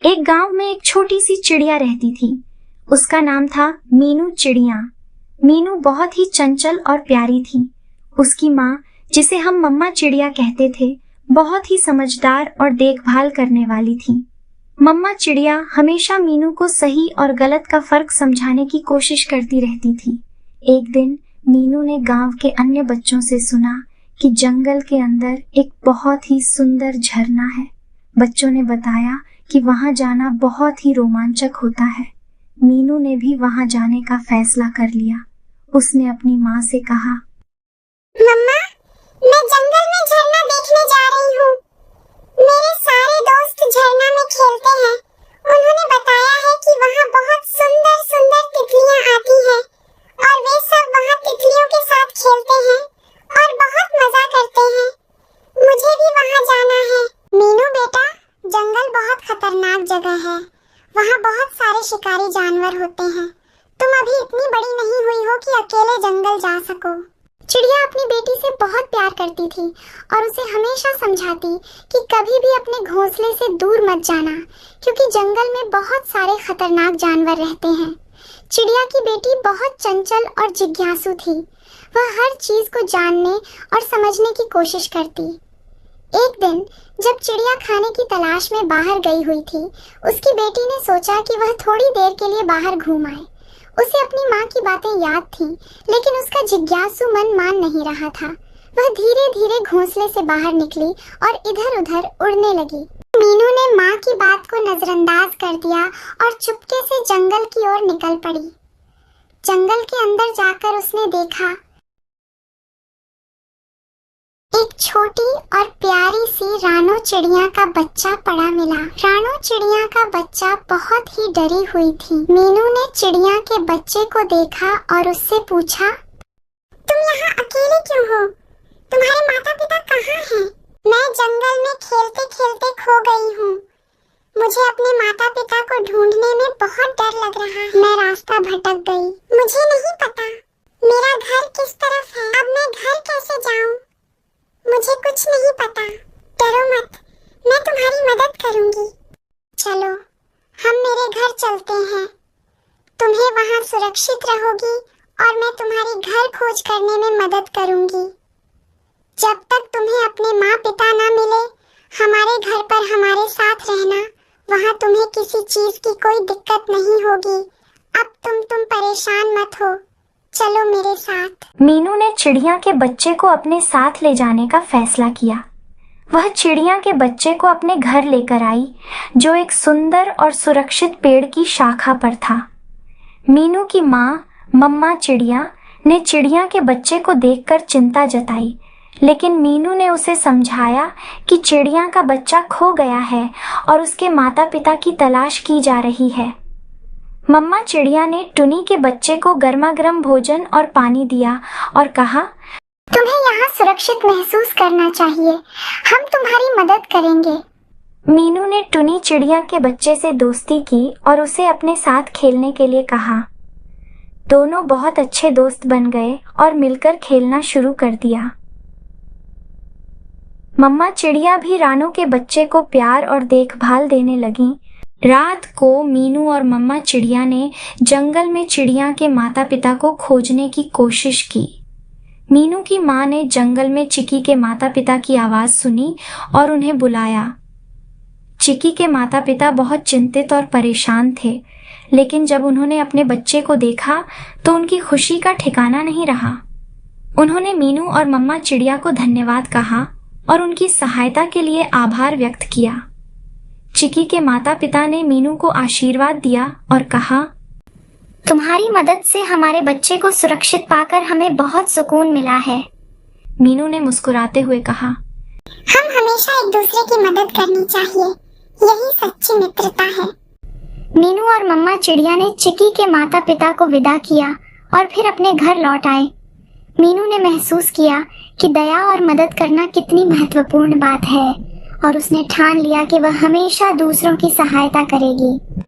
एक गांव में एक छोटी सी चिड़िया रहती थी। उसका नाम था मीनू चिड़िया। मीनू बहुत ही चंचल और प्यारी थी। उसकी माँ, जिसे हम मम्मा चिड़िया कहते थे, बहुत ही समझदार और देखभाल करने वाली थी। मम्मा चिड़िया हमेशा मीनू को सही और गलत का फर्क समझाने की कोशिश करती रहती थी। एक दिन मीनू ने गांव के अन्य बच्चों से सुना कि जंगल के अंदर एक बहुत ही सुंदर झरना है। बच्चों ने बताया कि वहां जाना बहुत ही रोमांचक होता है। मीनू ने भी वहां जाने का फैसला कर लिया। उसने अपनी माँ से कहा, मम्मा, मैं जंगल में झरना देखने जा रही हूँ। मेरे सारे दोस्त झरना में खेलते हैं। उन्होंने बताया है कि वहाँ बहुत सुंदर सुंदर तितलियाँ आती हैं और वे सब वहाँ तितलियों के साथ खेलते हैं और बहुत मजा करते हैं। मुझे भी वहाँ जाना है। मीनू बेटा, जंगल बहुत खतरनाक जगह है। वहाँ बहुत सारे शिकारी जानवर होते हैं। तुम अभी इतनी बड़ी नहीं हुई हो कि अकेले जंगल जा सको। चिड़िया अपनी बेटी से बहुत प्यार करती थी और उसे हमेशा समझाती कि कभी भी अपने घोंसले से दूर मत जाना, क्योंकि जंगल में बहुत सारे खतरनाक जानवर रहते हैं। चिड़िया की बेटी बहुत चंचल और जिज्ञासु थी। वह हर चीज को जानने और समझने की कोशिश करती। एक दिन जब चिड़िया खाने की तलाश में बाहर गई हुई थी, उसकी बेटी ने सोचा कि वह थोड़ी देर के लिए बाहर घूम आए। उसे अपनी माँ की बातें याद थीं, लेकिन उसका जिज्ञासु मन मान नहीं रहा था। वह धीरे धीरे घोंसले से बाहर निकली और इधर-उधर उड़ने लगी। मीनू ने माँ की बात को नजरअंदाज कर दिया और चुपके से जंगल की ओर निकल पड़ी। जंगल के अंदर जाकर उसने देखा एक छोटी और प्यारी सी रानो चिड़िया का बच्चा पड़ा मिला। रानो चिड़िया का बच्चा बहुत ही डरी हुई थी। मीनू ने चिड़िया के बच्चे को देखा और उससे पूछा, तुम यहाँ अकेले क्यों हो? तुम्हारे माता पिता कहाँ हैं? मैं जंगल में खेलते खेलते खो गई हूँ। मुझे अपने माता पिता को ढूंढने में बहुत डर लग रहा है। मैं रास्ता भटक गई। मुझे नहीं पता मेरा घर किस तरफ है। अब मैं घर कैसे जाऊँ? मुझे कुछ नहीं पता। डरो मत, मैं तुम्हारी मदद करूंगी। चलो, हम मेरे घर चलते हैं। तुम्हें वहां सुरक्षित रहोगी और मैं तुम्हारी घर खोज करने में मदद करूंगी। जब तक तुम्हें अपने माँ पिता ना मिले, हमारे घर पर हमारे साथ रहना। वहां तुम्हें किसी चीज की कोई दिक्कत नहीं होगी। अब तुम परेशान मत हो। चलो मेरे साथ। मीनू ने चिड़िया के बच्चे को अपने साथ ले जाने का फैसला किया। वह चिड़िया के बच्चे को अपने घर लेकर आई, जो एक सुंदर और सुरक्षित पेड़ की शाखा पर था। मीनू की माँ मम्मा चिड़िया ने चिड़िया के बच्चे को देखकर चिंता जताई, लेकिन मीनू ने उसे समझाया कि चिड़िया का बच्चा खो गया है और उसके माता पिता की तलाश की जा रही है। मम्मा चिड़िया ने टुनी के बच्चे को गर्मा-गर्म भोजन और पानी दिया और कहा, तुम्हें यहाँ सुरक्षित महसूस करना चाहिए। हम तुम्हारी मदद करेंगे। मीनू ने टुनी चिड़िया के बच्चे से दोस्ती की और उसे अपने साथ खेलने के लिए कहा। दोनों बहुत अच्छे दोस्त बन गए और मिलकर खेलना शुरू कर दिया। मम्मा चिड़िया भी रानू के बच्चे को प्यार और देखभाल देने लगी। रात को मीनू और मम्मा चिड़िया ने जंगल में चिड़िया के माता पिता को खोजने की कोशिश की। मीनू की माँ ने जंगल में चिकी के माता पिता की आवाज सुनी और उन्हें बुलाया। चिकी के माता पिता बहुत चिंतित और परेशान थे, लेकिन जब उन्होंने अपने बच्चे को देखा तो उनकी खुशी का ठिकाना नहीं रहा। उन्होंने मीनू और मम्मा चिड़िया को धन्यवाद कहा और उनकी सहायता के लिए आभार व्यक्त किया। चिकी के माता पिता ने मीनू को आशीर्वाद दिया और कहा, तुम्हारी मदद से हमारे बच्चे को सुरक्षित पाकर हमें बहुत सुकून मिला है। मीनू ने मुस्कुराते हुए कहा, हम हमेशा एक दूसरे की मदद करनी चाहिए। यही सच्ची मित्रता है। मीनू और मम्मा चिड़िया ने चिकी के माता पिता को विदा किया और फिर अपने घर लौट आए। मीनू ने महसूस किया कि दया और मदद करना कितनी महत्वपूर्ण बात है और उसने ठान लिया कि वह हमेशा दूसरों की सहायता करेगी।